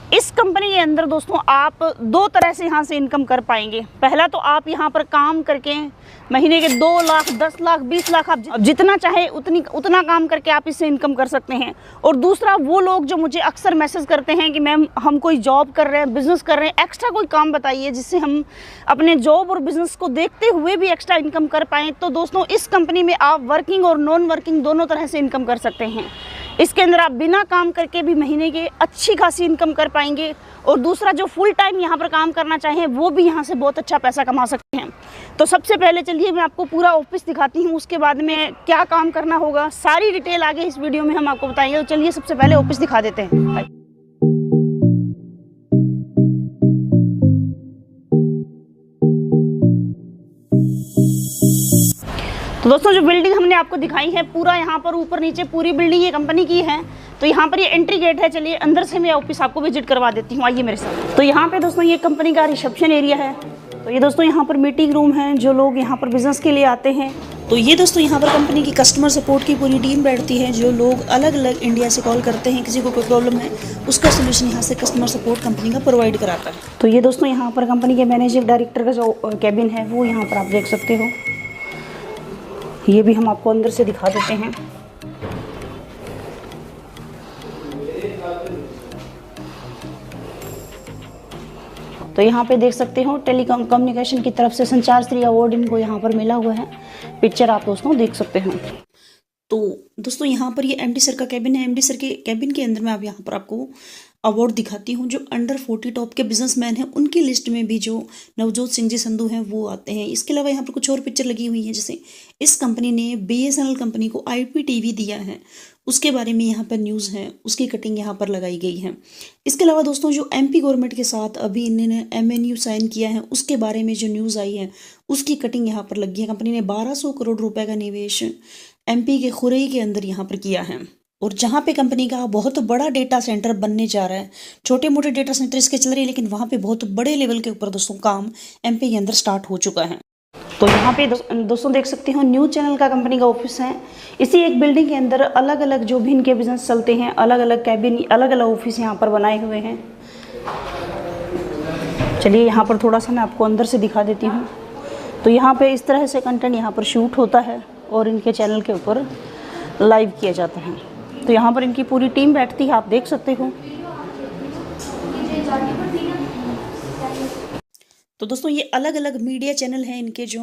इस कंपनी के अंदर दोस्तों आप दो तरह से यहाँ से इनकम कर पाएंगे। पहला तो आप यहाँ पर काम करके महीने के 2 लाख, 10 लाख, 20 लाख, आप जितना चाहे उतना काम करके आप इससे इनकम कर सकते हैं। और दूसरा, वो लोग जो मुझे अक्सर मैसेज करते हैं कि मैम हम कोई जॉब कर रहे हैं, बिजनेस कर रहे हैं, एक्स्ट्रा कोई काम बताइए जिससे हम अपने जॉब और बिजनेस को देखते हुए भी एक्स्ट्रा इनकम कर पाएँ। तो दोस्तों इस कंपनी में आप वर्किंग और नॉन वर्किंग दोनों तरह से इनकम कर सकते हैं। इसके अंदर आप बिना काम करके भी महीने के अच्छी खासी इनकम कर पाएंगे। और दूसरा, जो फुल टाइम यहाँ पर काम करना चाहें वो भी यहाँ से बहुत अच्छा पैसा कमा सकते हैं। तो सबसे पहले चलिए मैं आपको पूरा ऑफिस दिखाती हूँ, उसके बाद में क्या काम करना होगा सारी डिटेल आगे इस वीडियो में हम आपको बताएंगे। तो चलिए सबसे पहले ऑफिस दिखा देते हैं। तो दोस्तों जो बिल्डिंग हमने आपको दिखाई है, पूरा यहाँ पर ऊपर नीचे पूरी बिल्डिंग ये कंपनी की है। तो यहाँ पर ये एंट्री गेट है। चलिए अंदर से मैं ऑफिस आपको विजिट करवा देती हूँ, आइए मेरे साथ। तो यहाँ पे दोस्तों ये कंपनी का रिसेप्शन एरिया है। तो ये दोस्तों यहाँ पर मीटिंग रूम है, जो लोग यहाँ पर बिजनेस के लिए आते हैं। तो ये दोस्तों यहाँ पर कंपनी की कस्टमर सपोर्ट की पूरी टीम बैठती है। जो लोग अलग अलग इंडिया से कॉल करते हैं, किसी को कोई प्रॉब्लम है उसका सोल्यूशन यहाँ से कस्टमर सपोर्ट कंपनी का प्रोवाइड कराता है। तो ये दोस्तों यहाँ पर कंपनी के मैनेजिंग डायरेक्टर का जो कैबिन है वो यहाँ पर आप देख सकते हो। ये भी हम आपको अंदर से दिखा देते हैं। तो यहाँ पे देख सकते हो टेलीकॉम कम्युनिकेशन की तरफ से संचार श्री अवार्ड इनको यहाँ पर मिला हुआ है। पिक्चर आप दोस्तों देख सकते हो। तो दोस्तों यहाँ पर ये एमडी सर का कैबिन है। एमडी सर के कैबिन के अंदर में आप यहाँ पर आपको अवार्ड दिखाती हूँ। जो अंडर 40 टॉप के बिजनेसमैन हैं उनकी लिस्ट में भी जो नवजोत सिंह जी संधू हैं वो आते हैं। इसके अलावा यहाँ पर कुछ और पिक्चर लगी हुई है, जैसे इस कंपनी ने BSNL कंपनी को IPTV दिया है, उसके बारे में यहाँ पर न्यूज़ है, उसकी कटिंग यहाँ पर लगाई गई है। इसके अलावा दोस्तों जो MP गवर्नमेंट के साथ अभी इन्होंने MNU साइन किया है उसके बारे में जो न्यूज़ आई है उसकी कटिंग यहाँ पर लगी है। कंपनी ने 1200 करोड़ रुपए का निवेश MP के खुरई के अंदर यहाँ पर किया है। और जहाँ पे कंपनी का बहुत बड़ा डेटा सेंटर बनने जा रहा है, छोटे मोटे डेटा सेंटर इसके चल रहे हैं, लेकिन वहाँ पे बहुत बड़े लेवल के ऊपर दोस्तों काम MP के अंदर स्टार्ट हो चुका है। तो यहाँ पे दोस्तों देख सकते हो न्यूज़ चैनल का कंपनी का ऑफिस है। इसी एक बिल्डिंग के अंदर अलग अलग जो भी इनके बिजनेस चलते हैं, अलग अलग कैबिन, अलग अलग ऑफिस यहाँ पर बनाए हुए हैं। चलिए यहाँ पर थोड़ा सा मैं आपको अंदर से दिखा देती हूँ। तो यहाँ पे इस तरह से कंटेंट यहाँ पर शूट होता है और इनके चैनल के ऊपर लाइव किया जाता है। तो यहाँ पर इनकी पूरी टीम बैठती है, आप देख सकते हो। तो दोस्तों ये अलग अलग मीडिया चैनल हैं इनके, जो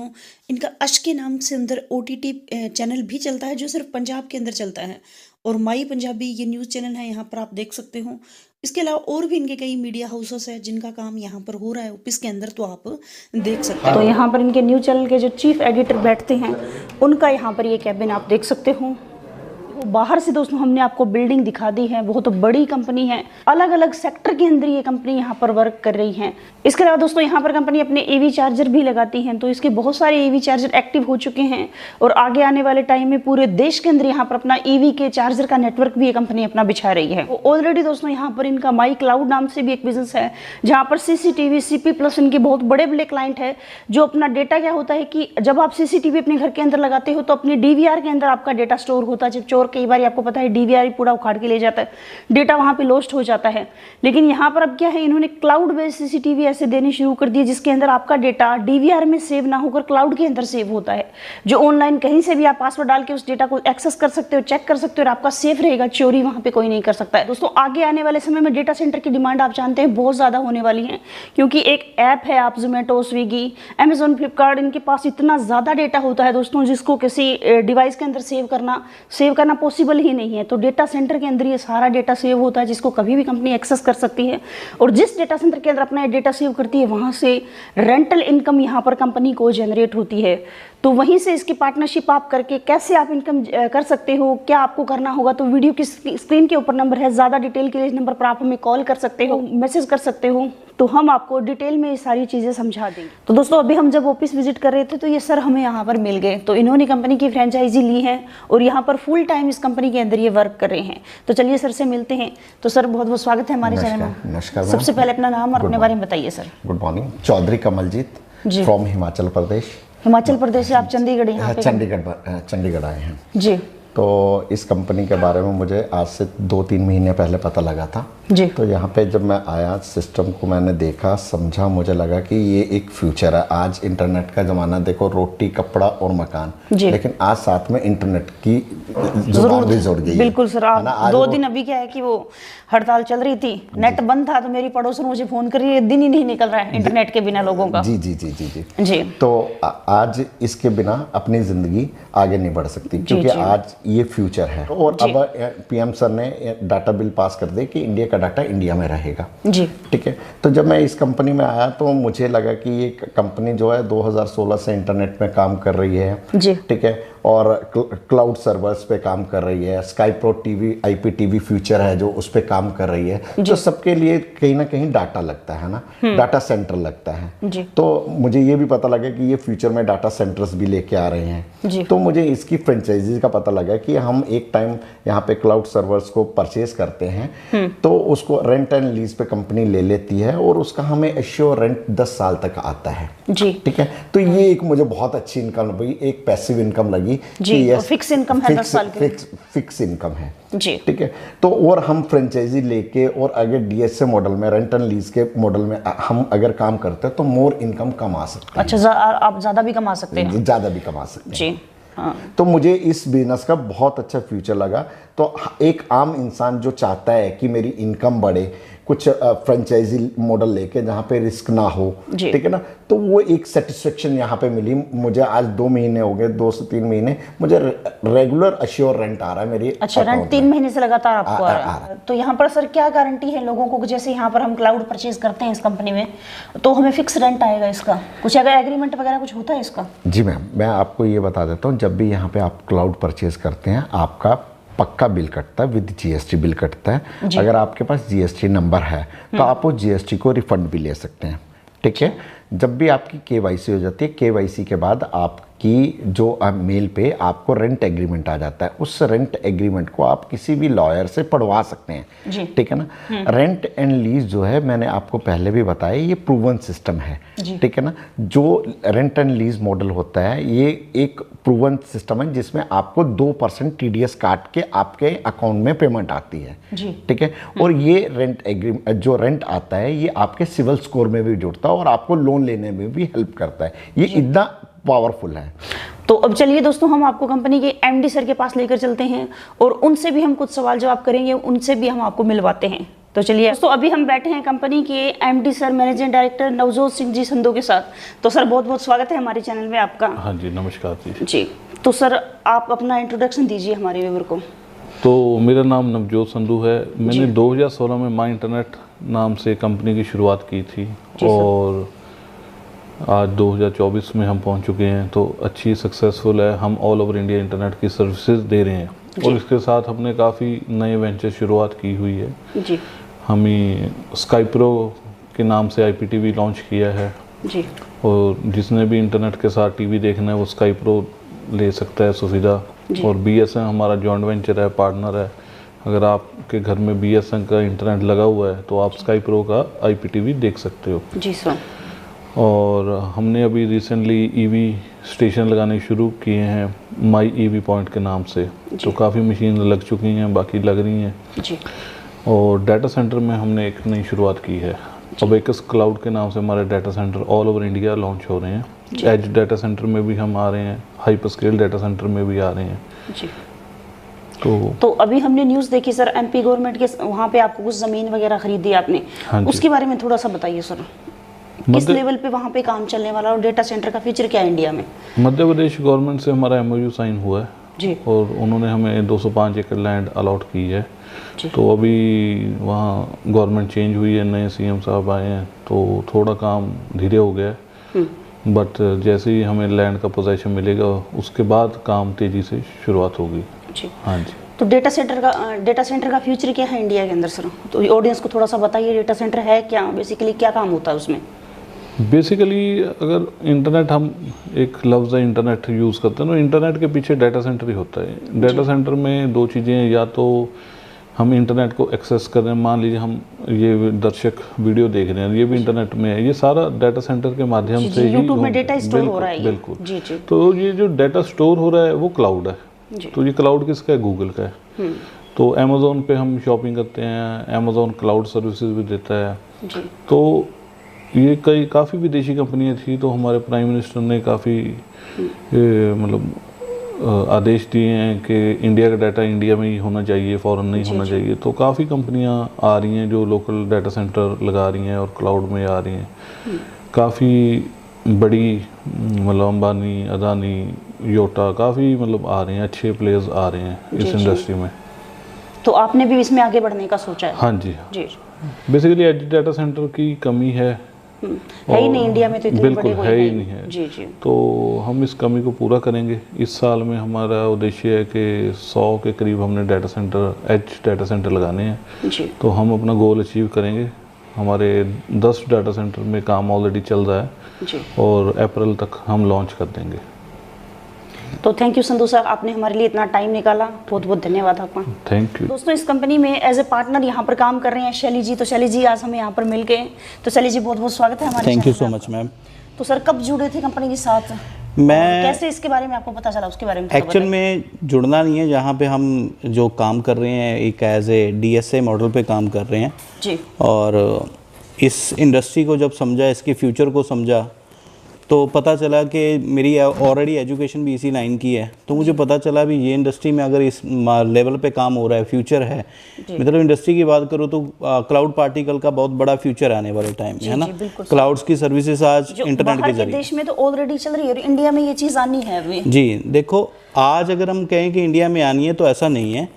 इनका अश के नाम से अंदर OTT चैनल भी चलता है जो सिर्फ पंजाब के अंदर चलता है, और माई पंजाबी ये न्यूज़ चैनल है, यहाँ पर आप देख सकते हो। इसके अलावा और भी इनके कई मीडिया हाउसेस है जिनका काम यहाँ पर हो रहा है ऑफिस के अंदर, तो आप देख सकते हो। तो यहाँ पर इनके न्यूज़ चैनल के जो चीफ एडिटर बैठते हैं उनका यहाँ पर ये कैबिन आप देख सकते हो। बाहर से दोस्तों हमने आपको बिल्डिंग दिखा दी है, बहुत बड़ी कंपनी है, अलग अलग सेक्टर के अंदर ये कंपनी यहाँ पर वर्क कर रही है। इसके अलावा दोस्तों यहाँ पर कंपनी अपने EV चार्जर भी लगाती है। तो इसके बहुत सारे EV चार्जर एक्टिव हो चुके हैं और आगे आने वाले टाइम में पूरे देश के अंदर यहाँ पर अपना EV के चार्जर का नेटवर्क भी ये कंपनी अपना बिछा रही है। ऑलरेडी दोस्तों यहाँ पर इनका माई क्लाउड नाम से भी एक बिजनेस है, जहाँ पर CCTV, CP+ इनके बहुत बड़े बड़े क्लाइंट है। जो अपना डेटा क्या होता है कि जब आप CCTV अपने घर के अंदर लगाते हो तो अपनी DVR के अंदर आपका डेटा स्टोर होता है। जब चोर कई बार आपको पता है DVR पूरा उखाड़ के ले जाता है, डेटा वहां पे लॉस्ट हो जाता है। लेकिन यहाँ पर अब क्या है, इन्होंने क्लाउड बेस्ड CCTV ऐसे देने शुरू कर दिए जिसके अंदर आपका डेटा DVR में सेव ना होकर क्लाउड के अंदर सेव होता है, जो ऑनलाइन कहीं से भी आप पासवर्ड डाल के उस डेटा को एक्सेस कर सकते हो, चेक कर सकते हो और आपका सेफ रहेगा, चोरी वहां पे कोई नहीं कर सकता है। दोस्तों आगे आने वाले समय में डेटा सेंटर की डिमांड आप जानते हैं बहुत ज्यादा होने वाली है, क्योंकि एक ऐप है, आप जोमेटो, स्विगी, Amazon, फ्लिपकार्ट, इनके पास इतना ज्यादा डेटा होता है दोस्तों जिसको किसी डिवाइस के अंदर सेव करना पॉसिबल ही नहीं है। तो डेटा सेंटर के अंदर ये सारा डेटा सेव होता है जिसको कभी भी कंपनी एक्सेस कर सकती है, और जिस डेटा सेंटर के अंदर अपना डेटा सेव करती है वहां से रेंटल इनकम यहाँ पर कंपनी को जनरेट होती है। तो वहीं से इसकी पार्टनरशिप आप करके कैसे आप इनकम कर सकते हो, क्या आपको करना होगा, तो वीडियो की स्क्रीन के ऊपर नंबर है, ज़्यादा डिटेल के लिए इस नंबर पर आप हमें कॉल कर सकते हो, मैसेज कर सकते हो, तो हम आपको डिटेल में ये सारी चीज़ें समझा देंगे। तो दोस्तों अभी हम जब ऑफिस विजिट कर रहे थे तो ये सर हमें यहाँ पर मिल गए। तो इन्होंने कंपनी की फ्रेंचाइजी ली है और यहाँ पर फुल टाइम इस कंपनी के अंदर ये वर्क कर रहे हैं। तो चलिए सर से मिलते हैं। तो सर बहुत बहुत स्वागत है हमारे चैनल में। नमस्कार। सबसे पहले अपना नाम और अपने बारे में बताइए sir. Good morning. Chaudhary Kamaljeet from Himachal Pradesh. Himachal Pradesh से आप चंडीगढ़ यहाँ पे चंडीगढ़ आए हैं जी। तो इस कंपनी के बारे में मुझे आज से 2-3 महीने पहले पता लगा था। जी। तो यहाँ पे जब मैं आया, सिस्टम को मैंने देखा, समझा, मुझे लगा कि ये एक फ्यूचर है। आज इंटरनेट का ज़माना, देखो रोटी, कपड़ा और मकान, लेकिन आज साथ में इंटरनेट की ज़रूरत भी जुड़ गई है। बिल्कुल सर, आप 2 दिन अभी क्या है कि वो हड़ताल चल रही थी, नेट बंद था, तो मेरी पड़ोसन मुझे फोन कर रही है, दिन ही नहीं निकल रहा है इंटरनेट के बिना लोगों का। जी जी जी जी जी जी। तो आज इसके बिना अपनी ज़िंदगी आगे नहीं बढ़ सकती, क्योंकि आज ये फ्यूचर है। और अब पीएम सर ने डाटा बिल पास कर दिया कि इंडिया का डाटा इंडिया में रहेगा। जी। ठीक है। तो जब मैं इस कंपनी में आया तो मुझे लगा कि ये कंपनी जो है 2016 से इंटरनेट में काम कर रही है। जी। ठीक है। और क्लाउड सर्वर्स पे काम कर रही है। Sky pro TV, IPTV future है जो उस पे काम कर रही है। तो सबके लिए कहीं ना कहीं डाटा लगता है ना, डाटा सेंटर लगता है। जी। तो मुझे ये भी पता लगा कि ये फ्यूचर में डाटा सेंटर्स भी लेके आ रहे हैं। जी। तो मुझे इसकी फ्रेंचाइजी का पता लगा कि हम एक टाइम यहाँ पे क्लाउड सर्वर्स को परचेज करते हैं, तो उसको रेंट एंड लीज पे कंपनी ले लेती है और उसका हमें एश्योर रेंट 10 साल तक आता है। जी। ठीक है। तो ये एक मुझे बहुत अच्छी इनकम लगी, एक पैसिव इनकम लगी। जी। और फिक्स इनकम है 10 साल की। फिक्स इनकम है। जी। ठीक है। तो और हम फ्रेंचाइजी लेके और अगर डीएसए मॉडल में, रेंट एंड लीज के मॉडल में हम अगर काम करते हैं तो मोर इनकम कमा सकते हैं। अच्छा, आप ज्यादा भी कमा सकते हैं। ज़्यादा भी कमा सकते हैं। जी। हाँ। तो मुझे इस बिजनेस का बहुत अच्छा फ्यूचर लगा। तो एक आम इंसान जो चाहता है कि मेरी इनकम बढ़े, कुछ फ्रेंचाइजी मॉडल लेके जहाँ पे रिस्क ना हो, ठीक है ना, तो वो एक सेटिस्फेक्शन यहाँ पे मिली मुझे। आज 2 महीने हो गए, 2 से 3 महीने मुझे रेगुलर अश्योर रेंट आ रहा है मेरी। अच्छा, रेंट 3 महीने से लगातार आपको आ रहा है। तो यहाँ पर सर क्या गारंटी है लोगों को, जैसे यहाँ पर हम क्लाउड परचेज करते हैं इस कंपनी में, तो हमें फिक्स रेंट आएगा इसका, कुछ अगर एग्रीमेंट वगैरह कुछ होता है इसका? जी मैम, मैं आपको ये बता देता हूँ, जब भी यहाँ पे आप क्लाउड परचेज करते हैं आपका पक्का बिल कटता है, विद जीएसटी बिल कटता है। अगर आपके पास जीएसटी नंबर है तो आप वो जीएसटी को रिफंड भी ले सकते हैं। ठीक है। जब भी आपकी केवाईसी हो जाती है, केवाईसी के बाद आपकी जो मेल पे आपको रेंट एग्रीमेंट आ जाता है, उस रेंट एग्रीमेंट को आप किसी भी लॉयर से पढ़वा सकते हैं। ठीक है ना। रेंट एंड लीज जो है, मैंने आपको पहले भी बताया, ये प्रूवन सिस्टम है। ठीक है ना। जो रेंट एंड लीज मॉडल होता है ये एक प्रूवन सिस्टम है जिसमें आपको 2% टीडीएस काट के आपके अकाउंट में पेमेंट आती है। ठीक है। और ये रेंट एग्रीमेंट जो रेंट आता है ये आपके सिविल स्कोर में भी जुड़ता है और आपको लोन लेने में भी हेल्प करता है। ये इतना पावरफुल है। तो अब चलिए दोस्तों, हम आपको कंपनी के एमडी सर के पास लेकर चलते हैं और उनसे भी हम कुछ सवाल जवाब करेंगे, उनसे भी हम आपको मिलवाते हैं। तो चलिए दोस्तों, अभी हम बैठे हैं कंपनी के MD sir, managing director Navjot Singh ji Sandhu के साथ। तो सर बहुत बहुत स्वागत है हमारे चैनल में आपका। हाँ जी, नमस्कार जी। जी। तो सर आप अपना इंट्रोडक्शन दीजिए हमारे व्यूअर को। तो मेरा नाम नवजोत संधू है। मैंने 2016 में माई इंटरनेट नाम से कंपनी की शुरुआत की थी और आज 2024 में हम पहुंच चुके हैं। तो अच्छी सक्सेसफुल है। हम ऑल ओवर इंडिया इंटरनेट की सर्विसेज दे रहे हैं और इसके साथ हमने काफ़ी नए वेंचर शुरुआत की हुई है। जी। हमें स्काई प्रो के नाम से आईपीटीवी लॉन्च किया है। जी। और जिसने भी इंटरनेट के साथ टीवी देखना है वो स्काई प्रो ले सकता है सुविधा। और बीएसएन हमारा जॉइंट वेंचर है, पार्टनर है। अगर आपके घर में बीएसएन का इंटरनेट लगा हुआ है तो आप स्काई प्रो का आईपीटीवी देख सकते हो। जी सर। और हमने अभी रिसेंटली ईवी स्टेशन लगाने शुरू किए हैं माई ईवी पॉइंट के नाम से। तो काफ़ी मशीन लग चुकी हैं, बाकी लग रही हैं। जी। और डाटा सेंटर में हमने एक नई शुरुआत की है। अबेकस क्लाउड के नाम से हमारे data centre all over India launch हो रहे हैं। एज डाटा सेंटर में भी हम आ रहे हैं, हाइपर स्केल डाटा सेंटर में भी आ रहे हैं। जी। तो अभी हमने न्यूज़ देखी सर, एमपी गवर्नमेंट के वहाँ पे आपको कुछ ज़मीन वगैरह खरीदी आपने। हाँ, उसके बारे में थोड़ा सा बताइए सर। किस लेवल पे वहाँ पे काम चलने वाला और डेटा सेंटर का फ्यूचर क्या है इंडिया में? मध्य प्रदेश गवर्नमेंट से हमारा एमओयू साइन हुआ है जी। और उन्होंने हमें 205 एकड़ लैंड अलॉट की है। तो अभी वहाँ गवर्नमेंट चेंज हुई है, नए सीएम साहब आए हैं तो थोड़ा काम धीरे हो गया है। बट जैसे ही हमें लैंड का पोजीशन मिलेगा उसके बाद काम तेज़ी से शुरुआत होगी जी। हाँ जी। तो डेटा सेंटर का फ्यूचर क्या है इंडिया के अंदर सर? तो ऑडियंस को थोड़ा सा बताइए, डेटा सेंटर है क्या, बेसिकली क्या काम होता है उसमें? बेसिकली अगर इंटरनेट, हम एक लफ्ज़ है इंटरनेट यूज़ करते हैं ना, इंटरनेट के पीछे डाटा सेंटर ही होता है। डाटा सेंटर में 2 चीज़ें हैं, या तो हम इंटरनेट को एक्सेस कर रहे हैं, मान लीजिए हम ये दर्शक वीडियो देख रहे हैं, ये भी इंटरनेट में है, ये सारा डाटा सेंटर के माध्यम से ही यूट्यूब में डेटा स्टोर हो रहा है। बिल्कुल जी। तो ये जो डाटा स्टोर हो रहा है वो क्लाउड है। जी। तो ये क्लाउड किसका है? गूगल का है। तो अमेज़ोन पे हम शॉपिंग करते हैं, अमेज़ोन क्लाउड सर्विसेज भी देता है। जी। तो ये काफ़ी विदेशी कंपनियां थी, तो हमारे प्राइम मिनिस्टर ने काफ़ी मतलब आदेश दिए हैं कि इंडिया का डाटा इंडिया में ही होना चाहिए, फॉरेन नहीं होना चाहिए। तो काफ़ी कंपनियां आ रही हैं जो लोकल डाटा सेंटर लगा रही हैं और क्लाउड में आ रही हैं। काफ़ी बड़ी मतलब अंबानी, अदानी, योटा, काफ़ी मतलब आ रहे हैं, अच्छे प्लेयर्स आ रहे हैं इस इंडस्ट्री में। तो आपने भी इसमें आगे बढ़ने का सोचा है? हाँ जी। जी। बेसिकली एज डाटा सेंटर की कमी है, है ही नहीं इंडिया में, तो इतने बिल्कुल बड़े कोई है ही नहीं है। जी जी। तो हम इस कमी को पूरा करेंगे। इस साल में हमारा उद्देश्य है कि 100 के करीब हमने data center, as data center लगाने हैं जी। तो हम अपना गोल अचीव करेंगे। हमारे 10 डाटा सेंटर में काम ऑलरेडी चल रहा है जी। और अप्रैल तक हम लॉन्च कर देंगे। तो थैंक यू संधू सर, आपने हमारे लिए इतना टाइम निकाला, बहुत बहुत धन्यवाद आपका। Thank you. दोस्तों, इस कंपनी में एज ए पार्टनर यहाँ पर काम कर रहे हैं शैली जी। तो शैली जी आज हमें यहाँ पर मिल गए, तो शैली जी बहुत बहुत स्वागत है हमारे। Thank you so much ma'am. तो सर कब जुड़े थे कंपनी के साथ? मैं कैसे इसके बारे में आपको पता चला, उसके बारे में एक्चुअल में जुड़ना नहीं है, जहाँ पे हम जो काम कर रहे हैं एक एज ए DSA मॉडल पे काम कर रहे हैं जी। और इस इंडस्ट्री को जब समझा, इसके फ्यूचर को समझा, तो पता चला कि मेरी ऑलरेडी एजुकेशन भी इसी लाइन की है। तो मुझे पता चला भी ये इंडस्ट्री में अगर इस लेवल पे काम हो रहा है, फ्यूचर है। मतलब इंडस्ट्री की बात करूँ तो क्लाउड पार्टिकल का बहुत बड़ा फ्यूचर आने वाले टाइम में, है ना। क्लाउड्स की सर्विसेज आज इंटरनेट के जरिए देश में तो ऑलरेडी चल रही है, इंडिया में ये चीज़ आनी है अभी। जी देखो, आज अगर हम कहें कि इंडिया में आनी है तो ऐसा नहीं है।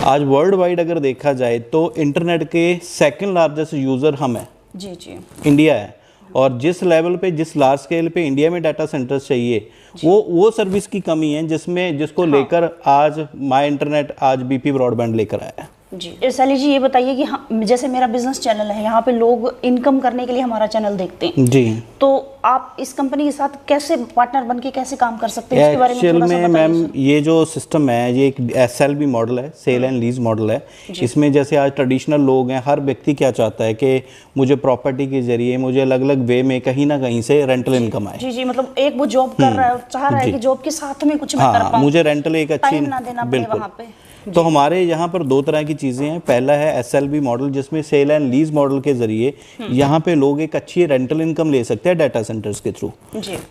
आज वर्ल्ड वाइड अगर देखा जाए तो इंटरनेट के सेकंड लार्जेस्ट यूज़र हम हैं। जी जी। इंडिया है। और जिस लेवल पे, जिस लार्ज स्केल पे इंडिया में डाटा सेंटर्स चाहिए, वो सर्विस की कमी है जिसको लेकर आज माय इंटरनेट, आज BP ब्रॉडबैंड लेकर आया है। जी। शैली जी ये बताइए कि हाँ, जैसे मेरा बिजनेस चैनल है, यहाँ पे लोग इनकम करने के लिए हमारा चैनल देखते हैं जी। तो आप इस कंपनी के साथ कैसे पार्टनर बन के कैसे काम कर सकते हैं, इसके बारे में एक्चुअल थोड़ा सा में बताइए। मैम ये जो सिस्टम है, ये एक SLB मॉडल है, सेल एंड लीज मॉडल है। इसमें जैसे आज ट्रेडिशनल लोग हैं, हर व्यक्ति क्या चाहता है कि मुझे प्रॉपर्टी के जरिए, मुझे अलग अलग वे में कहीं ना कहीं से रेंटल इनकम आए। जी जी। मतलब एक वो जॉब कर रहा है और चाह रहा है कि जॉब के साथ में कुछ मैं कर पाऊं, मुझे रेंटल एक अच्छी, टाइम ना देना पड़े वहाँ पे। तो हमारे यहाँ पर दो तरह की चीज़ें हैं। पहला है SLB मॉडल, जिसमें सेल एंड लीज मॉडल के जरिए यहाँ पे लोग एक अच्छी रेंटल इनकम ले सकते हैं डाटा सेंटर्स के थ्रू।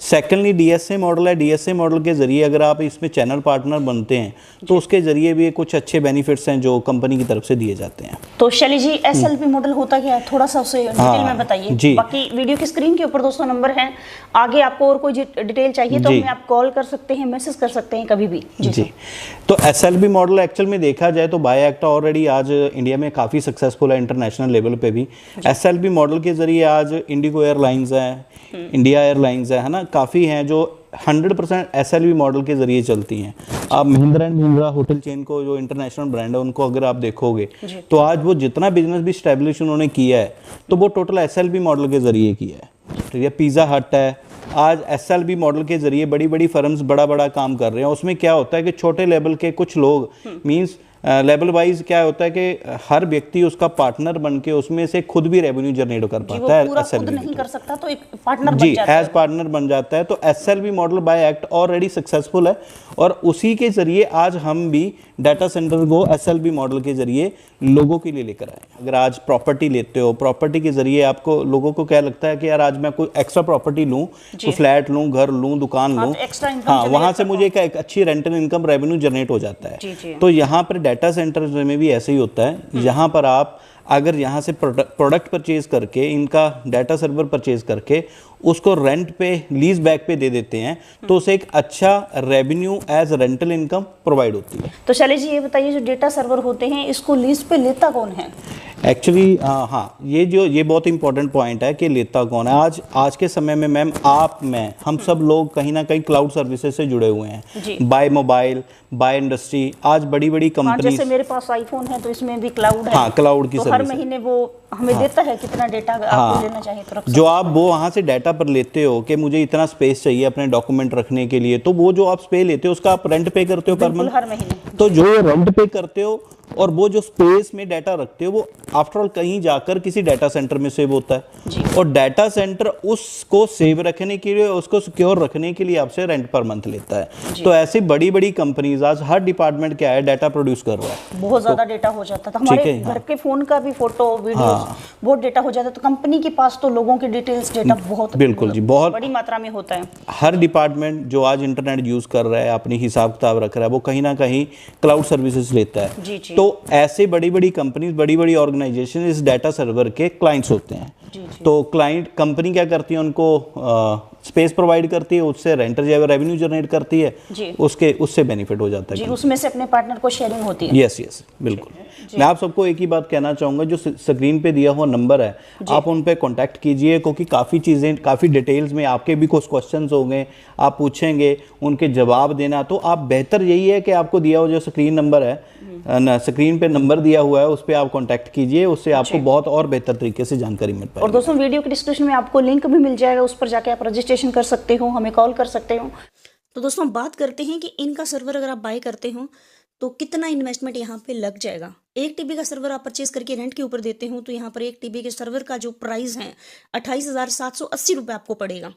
सेकेंडली DSA मॉडल है। DSA मॉडल के जरिए अगर आप इसमें चैनल पार्टनर बनते हैं तो उसके जरिए भी कुछ अच्छे बेनिफिट्स हैं जो कंपनी की तरफ से दिए जाते हैं। तो शैली जी SLB मॉडल होता क्या है, थोड़ा सा उसे डिटेल में बताइए। बाकी वीडियो की स्क्रीन के ऊपर दोस्तों नंबर है, आगे आपको और कोई डिटेल चाहिए तो हमें आप कॉल कर सकते हैं, मैसेज कर सकते हैं कभी भी। जी। तो SLB मॉडल एक्चुअल में देखा जाए तो बाय एक्ट ऑलरेडी आज इंडिया में काफ़ी सक्सेसफुल है, इंटरनेशनल लेवल पे भी। SLB मॉडल के जरिए आज इंडिगो एयरलाइंस है, इंडिया एयरलाइंस है ना, काफ़ी हैं जो 100% SLB मॉडल के जरिए चलती हैं। आप Mahindra and Mahindra hotel chain को, जो इंटरनेशनल ब्रांड है, उनको अगर आप देखोगे तो आज वो जितना बिजनेस भी स्टैब्लिश उन्होंने किया है तो वो टोटल SLB मॉडल के जरिए किया है। तो ये पिज़्ज़ा हट है, आज SLB मॉडल के जरिए बड़ी बड़ी फर्म्स बड़ा काम कर रहे हैं। उसमें क्या होता है कि छोटे लेवल के कुछ लोग मींस लेवल वाइज क्या होता है कि हर व्यक्ति उसका पार्टनर बन के उसमें से खुद भी रेवेन्यू जनरेट कर पाता है। पूरा खुद नहीं कर सकता तो एक पार्टनर जी, एज पार्टनर बन जाता है। तो SLB model by act already successful है और उसी के जरिए आज हम भी डाटा सेंटर को SLB मॉडल के जरिए लोगों के लिए लेकर आए। अगर आज प्रॉपर्टी लेते हो, प्रॉपर्टी के जरिए आपको, लोगों को क्या लगता है कि यार आज मैं कोई एक्स्ट्रा प्रॉपर्टी लूँ, तो फ्लैट लूँ, घर लूँ, दुकान लूँ, हाँ, वहाँ से मुझे एक अच्छी रेंटल इनकम रेवेन्यू जनरेट हो जाता है। तो यहाँ पर डाटा सेंटर में भी ऐसे ही होता है। यहाँ पर आप अगर यहाँ से प्रोडक्ट परचेज करके, इनका डाटा सर्वर परचेज करके उसको रेंट पे, लीज बैक पे दे देते हैं तो उसे एक अच्छा revenue as rental income provide होती है। तो शैली जी ये बताइए, जो डेटा सर्वर होते हैं इसको लीज पे लेता कौन है? एक्चुअली हाँ, ये बहुत इंपॉर्टेंट पॉइंट है कि लेता कौन है। आज के समय में मैम, आप, मैं, हम सब लोग कहीं ना कहीं क्लाउड सर्विसेज से जुड़े हुए हैं। बाय मोबाइल, बाय इंडस्ट्री, आज बड़ी बड़ी कंपनी, जैसे मेरे पास आईफोन है तो इसमें भी क्लाउड है। हाँ, क्लाउड की तो हर महीने वो हमें देता है कितना डेटा आपको लेना चाहिए तरफ से। जो आप वो वहाँ से डाटा पर लेते हो कि मुझे इतना स्पेस चाहिए अपने डॉक्यूमेंट रखने के लिए, तो वो जो आप स्पेस लेते हो उसका आप रेंट पे करते हो पर मंथ, हर महीने। तो जो रेंट पे करते हो और वो जो स्पेस में डाटा रखते हो वो आफ्टर ऑल कहीं जाकर किसी डाटा सेंटर में सेव होता है, और डाटा सेंटर उसको सेव रखने के लिए, उसको सिक्योर रखने के लिए आपसे रेंट पर मंथ लेता है। तो ऐसी बड़ी बड़ी कंपनीज आज हर डिपार्टमेंट क्या है डाटा प्रोड्यूस कर रहा है, बहुत ज्यादा डेटा हो जाता था हमारे घर के फोन का भी फोटो वीडियोस बहुत डेटा हो जाता है। तो कंपनी के पास तो लोगों के डिटेल्स डेटा बहुत बिल्कुल जी, बहुत बड़ी मात्रा में होता है। हर डिपार्टमेंट जो आज इंटरनेट यूज कर रहा है, अपनी हिसाब किताब रख रहा है, वो कहीं ना कहीं क्लाउड सर्विसेज लेता है। जी जी। तो ऐसे बड़ी बड़ी कंपनीज, बड़ी बड़ी ऑर्गेनाइजेशन इस डाटा सर्वर के क्लाइंट्स होते हैं। तो क्लाइंट कंपनी क्या करती है, उनको स्पेस प्रोवाइड करती है, उससे रेंटर जो है रेवेन्यू जनरेट करती है, उससे बेनिफिट हो जाता है जी, उसमें से अपने पार्टनर को शेयरिंग होती है। यस बिल्कुल। मैं आप सबको एक ही बात कहना चाहूँगा, जो स्क्रीन पे दिया हुआ नंबर है आप उन पे कांटेक्ट कीजिए, क्योंकि काफ़ी चीज़ें, काफ़ी डिटेल्स में आपके भी कुछ क्वेश्चंस होंगे, आप पूछेंगे, उनके जवाब देना। तो आप बेहतर यही है कि आपको दिया हुआ जो स्क्रीन नंबर है, स्क्रीन पे नंबर दिया हुआ है, उस पर आप कॉन्टैक्ट कीजिए, उससे आपको बहुत और बेहतर तरीके से जानकारी मिल पाएगी। और दोस्तों वीडियो के डिस्क्रिप्शन में आपको लिंक भी मिल जाएगा, उस पर जाके आप रजिस्ट्रेशन कर सकते हो, हमें कॉल कर सकते हो। तो दोस्तों बात करते हैं कि इनका सर्वर अगर आप बाय करते हो तो कितना इन्वेस्टमेंट यहाँ पे लग जाएगा। 1 TB का सर्वर आप परचेज करके रेंट के ऊपर देते हो तो यहाँ पर 1 TB के सर्वर का जो प्राइस है 28,780 रुपये आपको पड़ेगा,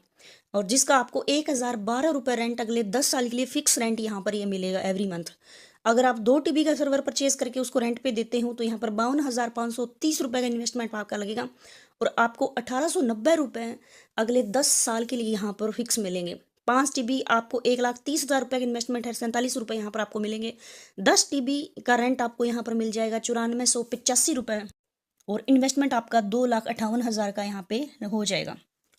और जिसका आपको 1,012 रुपये रेंट अगले 10 साल के लिए फिक्स रेंट यहाँ पर ये मिलेगा एवरी मंथ। अगर आप 2 TB का सर्वर परचेज करके उसको रेंट पे देते हो तो यहाँ पर 52,530 रुपये का इन्वेस्टमेंट आपका लगेगा, और आपको 1,890 रुपये अगले 10 साल के लिए यहाँ पर फिक्स मिलेंगे। 5 TB आपको 1,30,000 रुपये का इन्वेस्टमेंट है, 47 रुपये यहाँ पर आपको मिलेंगे। 10 TB का रेंट आपको यहाँ पर मिल जाएगा 9485 रुपये, और इन्वेस्टमेंट आपका 2,58,000 का यहाँ पे हो जाएगा।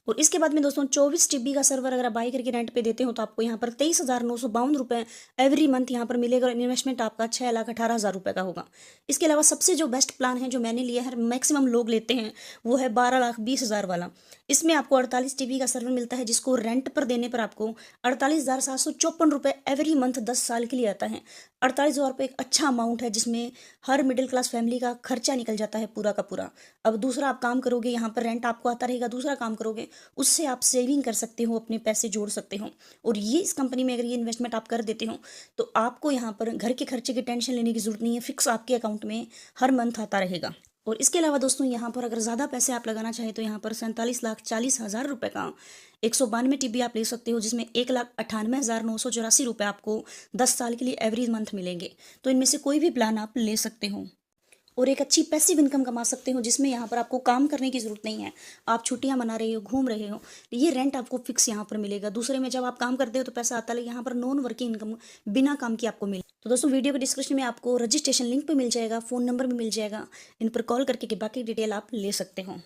और इसके बाद में दोस्तों 24 TB का सर्वर अगर आप बाई करके रेंट पे देते हो तो आपको यहाँ पर 23,952 रुपये एवरी मंथ यहाँ पर मिलेगा, और इन्वेस्टमेंट आपका 6,18,000 रुपये का होगा। इसके अलावा सबसे जो बेस्ट प्लान है जो मैंने लिया है, मैक्सिमम लोग लेते हैं, वो है 12,20,000 वाला। इसमें आपको 48 TB का सर्वर मिलता है, जिसको रेंट पर देने पर आपको 48,754 रुपये एवरी मंथ 10 साल के लिए आता है। 48,000 रुपये एक अच्छा अमाउंट है, जिसमें हर मिडिल क्लास फैमिली का खर्चा निकल जाता है पूरा का पूरा। अब दूसरा आप काम करोगे, यहाँ पर रेंट आपको आता रहेगा, दूसरा काम करोगे उससे आप सेविंग कर सकते हो, अपने पैसे जोड़ सकते हो। और ये इस कंपनी में अगर ये इन्वेस्टमेंट आप कर देते हो तो आपको यहाँ पर घर के खर्चे की टेंशन लेने की जरूरत नहीं है, फिक्स आपके अकाउंट में हर मंथ आता रहेगा। और इसके अलावा दोस्तों यहाँ पर अगर ज़्यादा पैसे आप लगाना चाहें तो यहाँ पर 47,40,000 रुपये का 192 TB आप ले सकते हो, जिसमें 1,98,984 रुपये आपको 10 साल के लिए एवरी मंथ मिलेंगे। तो इनमें से कोई भी प्लान आप ले सकते हो और एक अच्छी पैसिव इनकम कमा सकते हो, जिसमें यहाँ पर आपको काम करने की ज़रूरत नहीं है। आप छुट्टियाँ मना रहे हो, घूम रहे हो, ये रेंट आपको फिक्स यहाँ पर मिलेगा। दूसरे में जब आप काम करते हो तो पैसा आता है, यहाँ पर नॉन वर्किंग इनकम बिना काम की आपको मिले। तो दोस्तों वीडियो के डिस्क्रिप्शन में आपको रजिस्ट्रेशन लिंक पे मिल जाएगा, फ़ोन नंबर भी मिल जाएगा, इन पर कॉल करके बाकी डिटेल आप ले सकते हो।